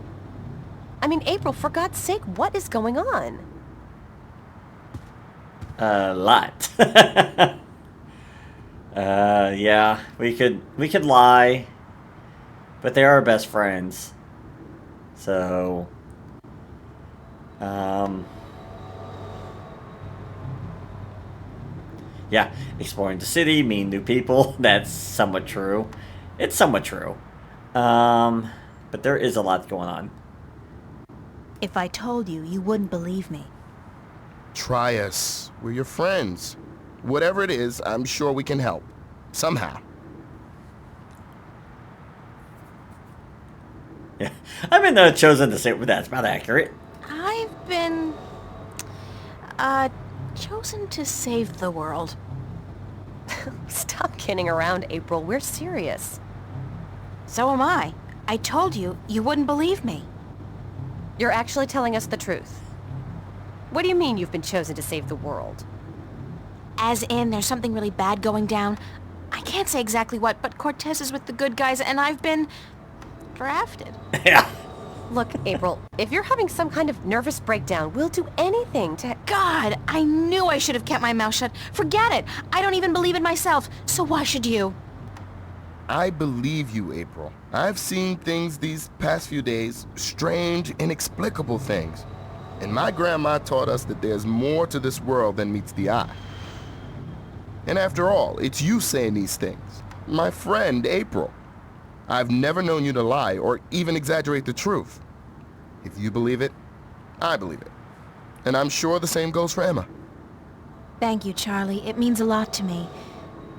I mean, April, for God's sake, what is going on? A lot. Yeah, we could lie, but they are our best friends. So, yeah, exploring the city, meeting new people. That's somewhat true. It's somewhat true. But there is a lot going on. If I told you, you wouldn't believe me. Try us. We're your friends. Whatever it is, I'm sure we can help. Somehow. Yeah, I've been chosen to say that's about accurate. I've been... chosen to save the world. Stop kidding around, April. We're serious. So am I. I told you, you wouldn't believe me. You're actually telling us the truth. What do you mean you've been chosen to save the world? As in, there's something really bad going down. I can't say exactly what, but Cortez is with the good guys, and I've been... drafted. Yeah. Look, April, if you're having some kind of nervous breakdown, we'll do anything to... God, I knew I should have kept my mouth shut. Forget it. I don't even believe it myself, so why should you? I believe you, April. I've seen things these past few days, strange, inexplicable things. And my grandma taught us that there's more to this world than meets the eye. And after all, it's you saying these things. My friend, April. I've never known you to lie or even exaggerate the truth. If you believe it, I believe it. And I'm sure the same goes for Emma. Thank you, Charlie. It means a lot to me.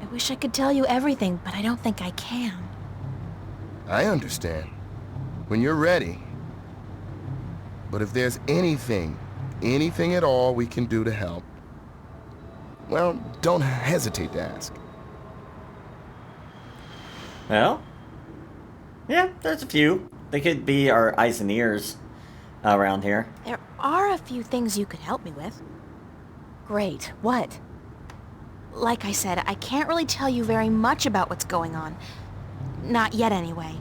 I wish I could tell you everything, but I don't think I can. I understand. When you're ready. But if there's anything at all we can do to help, well, don't hesitate to ask. Well, yeah, there's a few. They could be our eyes and ears around here. There are a few things you could help me with. Great. What? Like I said, I can't really tell you very much about what's going on. Not yet, anyway.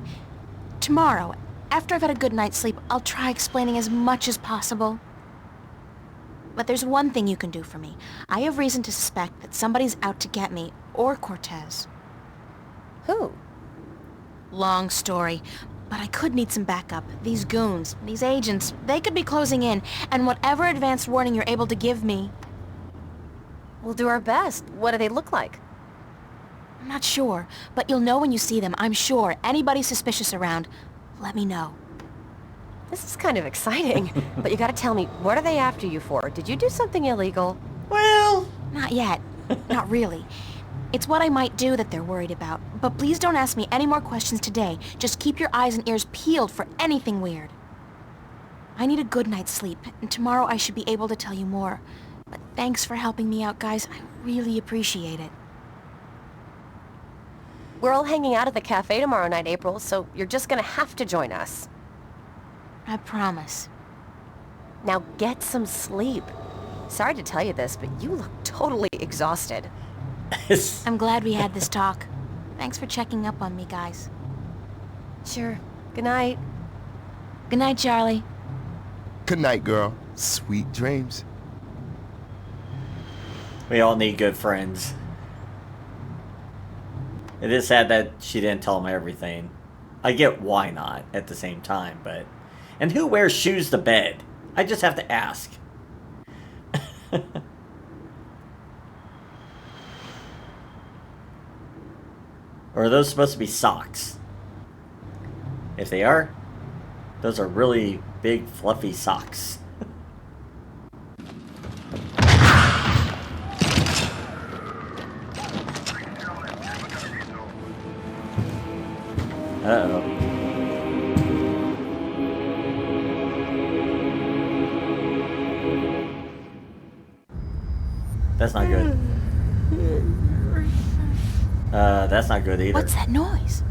Tomorrow, after I've had a good night's sleep, I'll try explaining as much as possible. But there's one thing you can do for me. I have reason to suspect that somebody's out to get me, or Cortez. Who? Long story, but I could need some backup. These goons, these agents, they could be closing in, and whatever advance warning you're able to give me... We'll do our best. What do they look like? I'm not sure, but you'll know when you see them, I'm sure. Anybody suspicious around, let me know. This is kind of exciting, but you gotta tell me, what are they after you for? Did you do something illegal? Well... Not yet. Not really. It's what I might do that they're worried about. But please don't ask me any more questions today. Just keep your eyes and ears peeled for anything weird. I need a good night's sleep, and tomorrow I should be able to tell you more. But thanks for helping me out, guys. I really appreciate it. We're all hanging out at the cafe tomorrow night, April, so you're just gonna have to join us. I promise. Now get some sleep. Sorry to tell you this, but you look totally exhausted. I'm glad we had this talk. Thanks for checking up on me, guys. Sure. Good night. Good night, Charlie. Good night, girl. Sweet dreams. We all need good friends. It is sad that she didn't tell him everything. I get why not at the same time, but... And who wears shoes to bed? I just have to ask. Or are those supposed to be socks? If they are, those are really big, fluffy socks. Uh-oh. That's not good. That's not good either. What's that noise?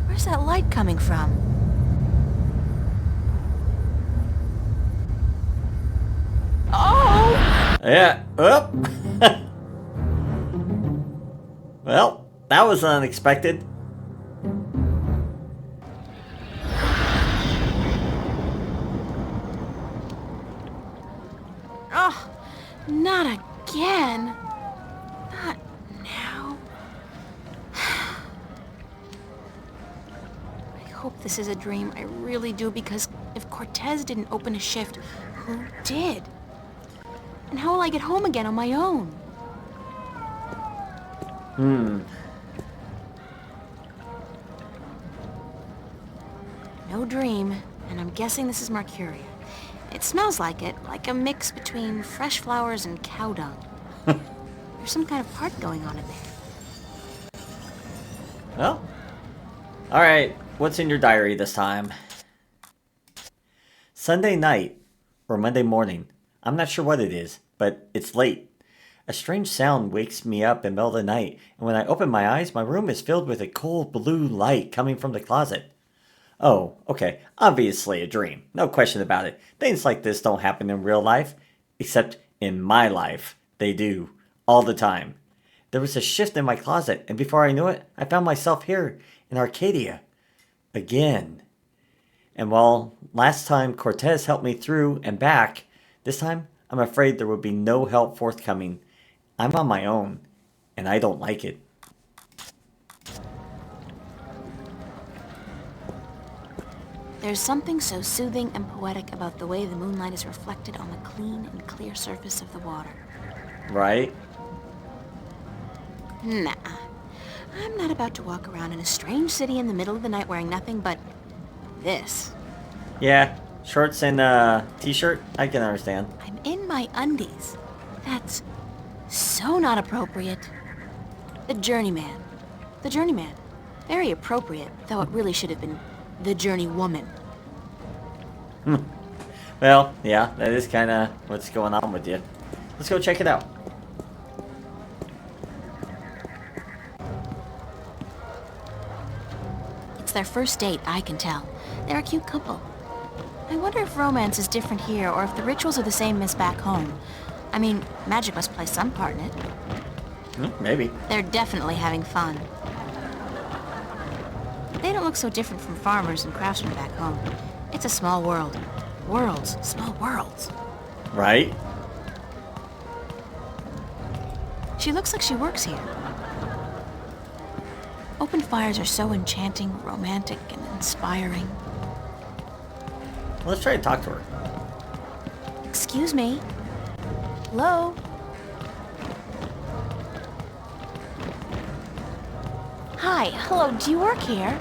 Where's that light coming from? Oh! Yeah. Oh. Well, that was unexpected. Oh, not again. Not now. I hope this is a dream. I really do, because if Cortez didn't open a shift, who did? And how will I get home again on my own? No dream, and I'm guessing this is Mercuria. It smells like it, like a mix between fresh flowers and cow dung. There's some kind of part going on in there. Well, alright, what's in your diary this time? Sunday night, or Monday morning. I'm not sure what it is, but it's late. A strange sound wakes me up in the middle of the night, and when I open my eyes, my room is filled with a cold blue light coming from the closet. Oh, okay, obviously a dream. No question about it. Things like this don't happen in real life, except in my life. They do, all the time. There was a shift in my closet, and before I knew it, I found myself here in Arcadia. Again. And while last time Cortez helped me through and back, this time I'm afraid there will be no help forthcoming. I'm on my own, and I don't like it. There's something so soothing and poetic about the way the moonlight is reflected on the clean and clear surface of the water. Right? Nah. I'm not about to walk around in a strange city in the middle of the night wearing nothing but this. Yeah, shorts and t-shirt, I can understand. I'm in my undies. That's so not appropriate. The journeyman. The journeyman. Very appropriate, though it really should have been the journeywoman. Well, yeah, that is kind of what's going on with you. Let's go check it out. It's their first date, I can tell. They're a cute couple. I wonder if romance is different here, or if the rituals are the same as back home. I mean, magic must play some part in it. Maybe. They're definitely having fun. They don't look so different from farmers and craftsmen back home. It's a small world. Worlds. Small worlds. Right? She looks like she works here. Open fires are so enchanting, romantic, and inspiring. Let's try to talk to her. Excuse me. Hello? Hi, hello, do you work here?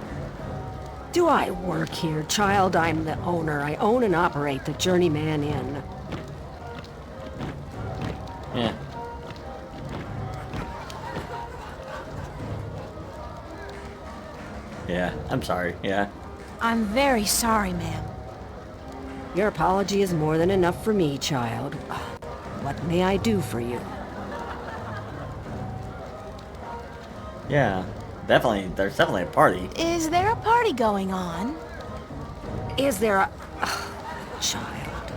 Do I work here, child? I'm the owner. I own and operate the Journeyman Inn. Yeah. Yeah, I'm sorry, yeah. I'm very sorry, ma'am. Your apology is more than enough for me, child. What may I do for you? Yeah, definitely, there's definitely a party. Is there a party going on? Is there a... child.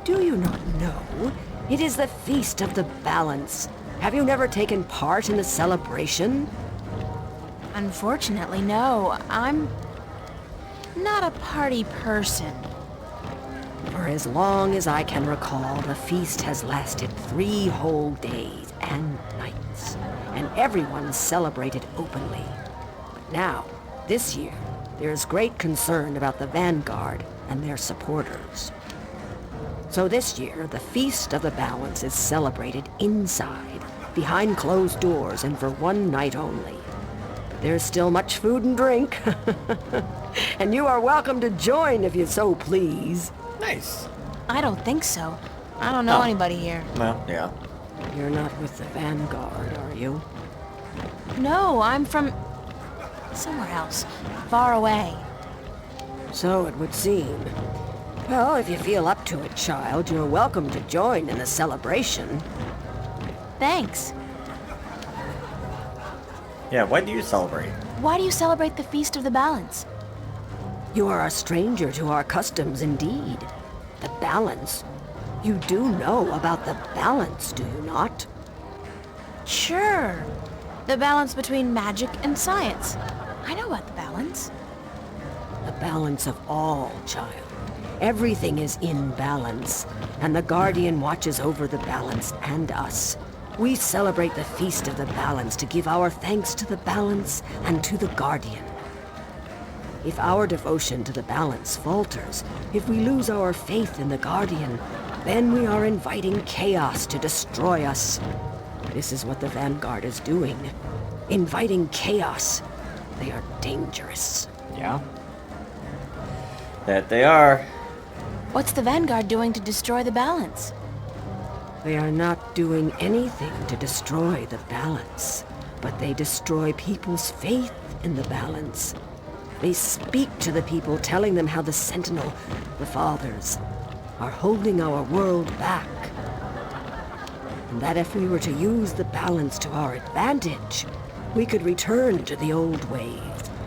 Do you not know? It is the Feast of the Balance. Have you never taken part in the celebration? Unfortunately, no. I'm not a party person. For as long as I can recall, the feast has lasted 3 whole days and nights, and everyone celebrated openly. But now, this year, there is great concern about the Vanguard and their supporters. So this year, the Feast of the Balance is celebrated inside, behind closed doors, and for 1 night only. But there's still much food and drink, and you are welcome to join if you so please. Nice. I don't think so. I don't know anybody here. Well, yeah. You're not with the Vanguard, are you? No, I'm from somewhere else, far away. So it would seem. Well, if you feel up to it, child, you're welcome to join in the celebration. Thanks. Yeah, why do you celebrate? Why do you celebrate the Feast of the Balance? You are a stranger to our customs indeed. The balance. You do know about the balance, do you not? Sure. The balance between magic and science. I know about the balance. The balance of all, child. Everything is in balance, and the Guardian watches over the balance and us. We celebrate the Feast of the Balance to give our thanks to the balance and to the Guardian. If our devotion to the balance falters, if we lose our faith in the Guardian, then we are inviting chaos to destroy us. This is what the Vanguard is doing. Inviting chaos. They are dangerous. Yeah. That they are. What's the Vanguard doing to destroy the balance? They are not doing anything to destroy the balance, but they destroy people's faith in the balance. They speak to the people, telling them how the Sentinel, the Fathers, are holding our world back. And that if we were to use the balance to our advantage, we could return to the old ways,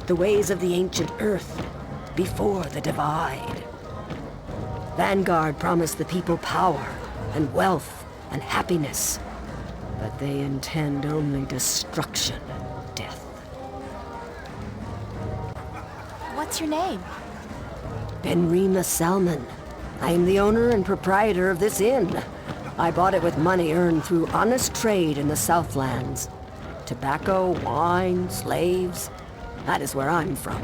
the ways of the ancient Earth, before the divide. Vanguard promised the people power and wealth and happiness, but they intend only destruction and death. What's your name? Benrima Salmon. I am the owner and proprietor of this inn. I bought it with money earned through honest trade in the Southlands. Tobacco, wine, slaves. That is where I'm from.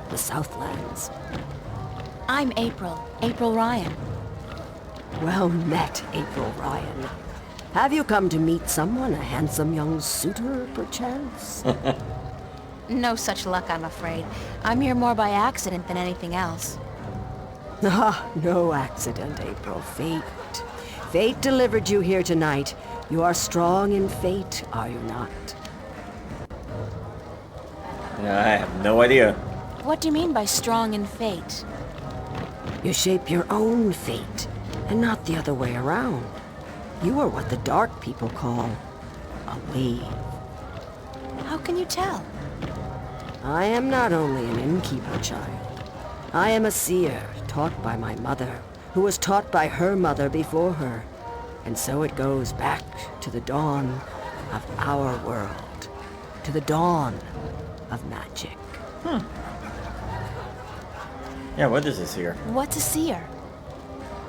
The Southlands. I'm April. April Ryan. Well met, April Ryan. Have you come to meet someone, a handsome young suitor, perchance? No such luck, I'm afraid. I'm here more by accident than anything else. Ah, no accident, April. Fate. Fate delivered you here tonight. You are strong in fate, are you not? I have no idea. What do you mean by strong in fate? You shape your own fate, and not the other way around. You are what the dark people call a wave. How can you tell? I am not only an innkeeper, child. I am a seer, taught by my mother, who was taught by her mother before her. And so it goes back to the dawn of our world, to the dawn of magic. Yeah, what is this here? What's a seer?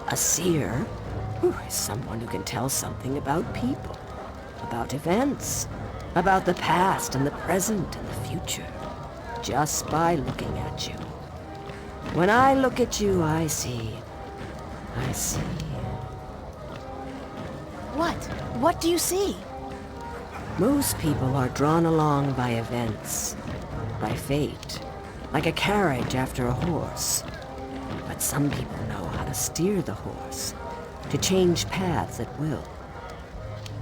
A seer is someone who can tell something about people, about events, about the past and the present and the future, just by looking at you. When I look at you, I see. What? What do you see? Most people are drawn along by events, by fate, like a carriage after a horse. But some people know how to steer the horse, to change paths at will.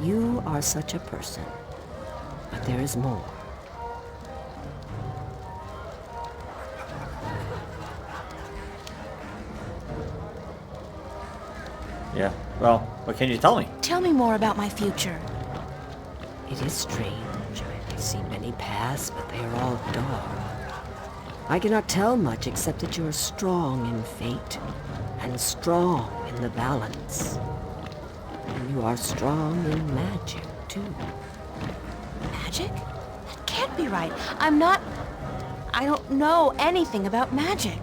You are such a person, but there is more. Yeah, well, what can you tell me? Tell me more about my future. It is strange. I see many paths, but they are all dark. I cannot tell much except that you are strong in fate, and strong in the balance. And you are strong in magic, too. Magic? That can't be right. I don't know anything about magic.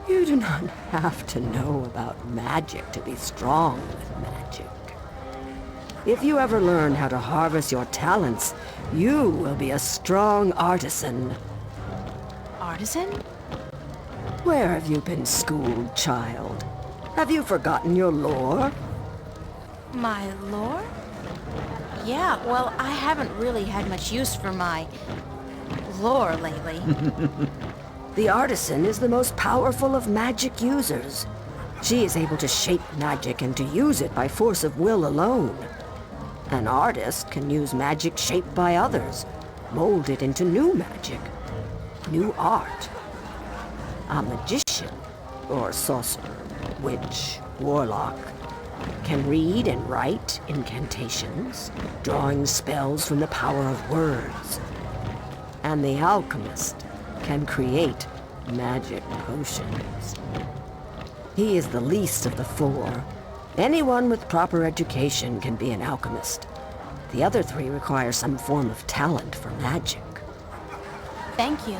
You do not have to know about magic to be strong with magic. If you ever learn how to harvest your talents, you will be a strong artisan. Artisan? Where have you been schooled, child? Have you forgotten your lore? My lore? Yeah, well, I haven't really had much use for my lore lately. The artisan is the most powerful of magic users. She is able to shape magic and to use it by force of will alone. An artist can use magic shaped by others, mold it into new magic, new art. A magician, or sorcerer, witch, warlock, can read and write incantations, drawing spells from the power of words. And the alchemist can create magic potions. He is the least of the four. Anyone with proper education can be an alchemist. The other three require some form of talent for magic. Thank you.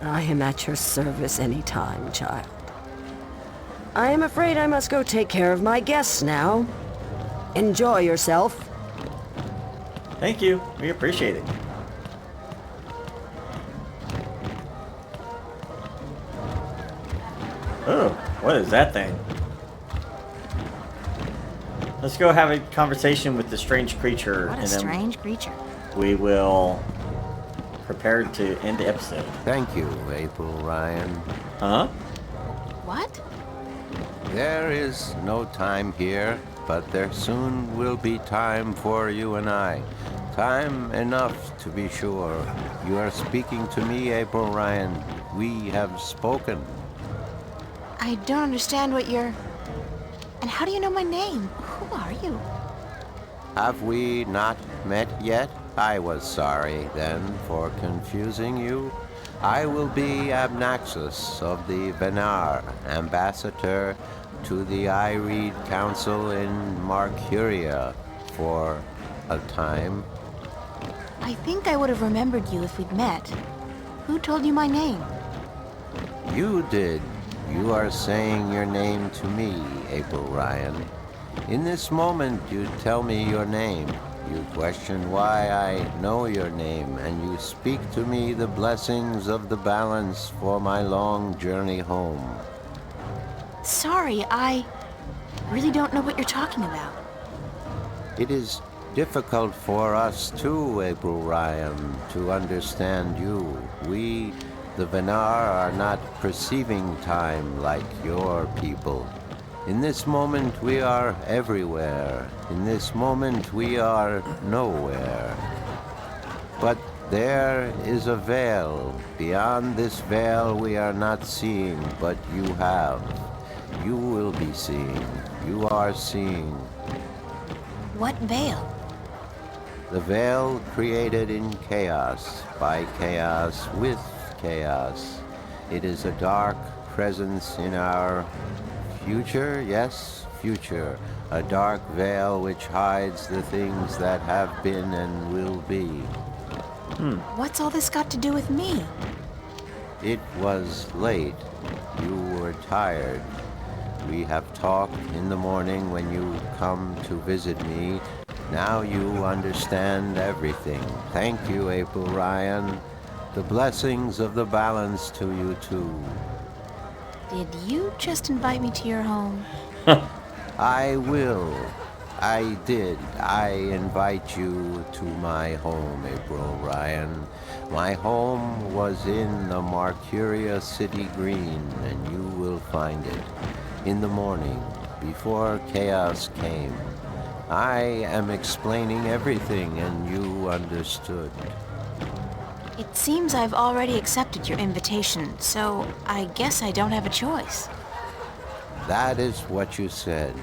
I am at your service any time, child. I am afraid I must go take care of my guests now. Enjoy yourself. Thank you. We appreciate it. Oh, what is that thing? Let's go have a conversation with the strange creature. What a strange creature. We will prepare to end the episode. Thank you, April Ryan. Huh? What? There is no time here, but there soon will be time for you and I. Time enough, to be sure. You are speaking to me, April Ryan. We have spoken. I don't understand what you're... And how do you know my name? Who are you? Have we not met yet? I was sorry, then, for confusing you. I will be Abnaxus of the Venar, ambassador to the Ireed Council in Marcuria for a time. I think I would have remembered you if we'd met. Who told you my name? You did. You are saying your name to me, April Ryan. In this moment, you tell me your name. You question why I know your name, and you speak to me the blessings of the balance for my long journey home. Sorry, I really don't know what you're talking about. It is difficult for us too, April Ryan, to understand you. We, the Venar, are not perceiving time like your people. In this moment we are everywhere. In this moment we are nowhere. But there is a veil. Beyond this veil we are not seeing, but you have. You will be seeing. You are seeing. What veil? The veil created in chaos, by chaos, with chaos. It is a dark presence in our future, yes, future. A dark veil which hides the things that have been and will be. What's all this got to do with me? It was late. You were tired. We have talked in the morning when you come to visit me. Now you understand everything. Thank you, April Ryan. The blessings of the balance to you too. Did you just invite me to your home? I will. I did. I invite you to my home, April Ryan. My home was in the Marcuria City Green, and you will find it in the morning, before chaos came. I am explaining everything, and you understood. It seems I've already accepted your invitation, so I guess I don't have a choice. That is what you said.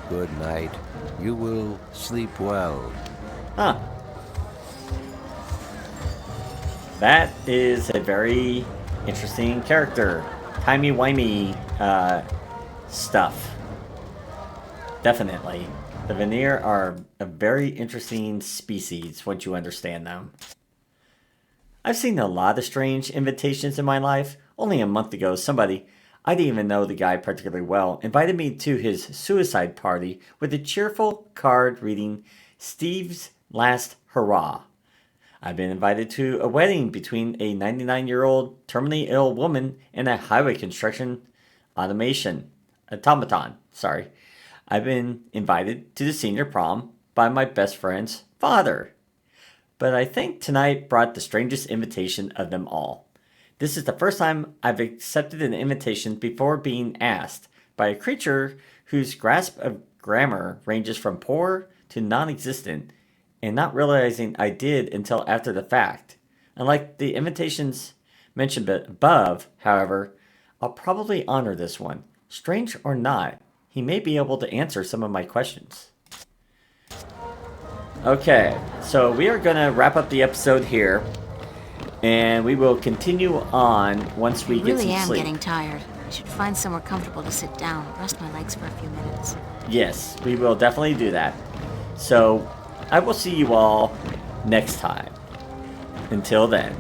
Good night. You will sleep well. Huh. That is a very interesting character. Timey-wimey stuff. Definitely. The Veneer are a very interesting species once you understand them. I've seen a lot of strange invitations in my life. Only a month ago, somebody, I didn't even know the guy particularly well, invited me to his suicide party with a cheerful card reading, "Steve's Last Hurrah." I've been invited to a wedding between a 99-year-old terminally ill woman and a highway construction automaton. I've been invited to the senior prom by my best friend's father. But I think tonight brought the strangest invitation of them all. This is the first time I've accepted an invitation before being asked by a creature whose grasp of grammar ranges from poor to non-existent, and not realizing I did until after the fact. Unlike the invitations mentioned above, however, I'll probably honor this one. Strange or not, he may be able to answer some of my questions. Okay, so we are going to wrap up the episode here, and we will continue on once we get some sleep. I really am getting tired. I should find somewhere comfortable to sit down, rest my legs for a few minutes. Yes, we will definitely do that. So, I will see you all next time. Until then.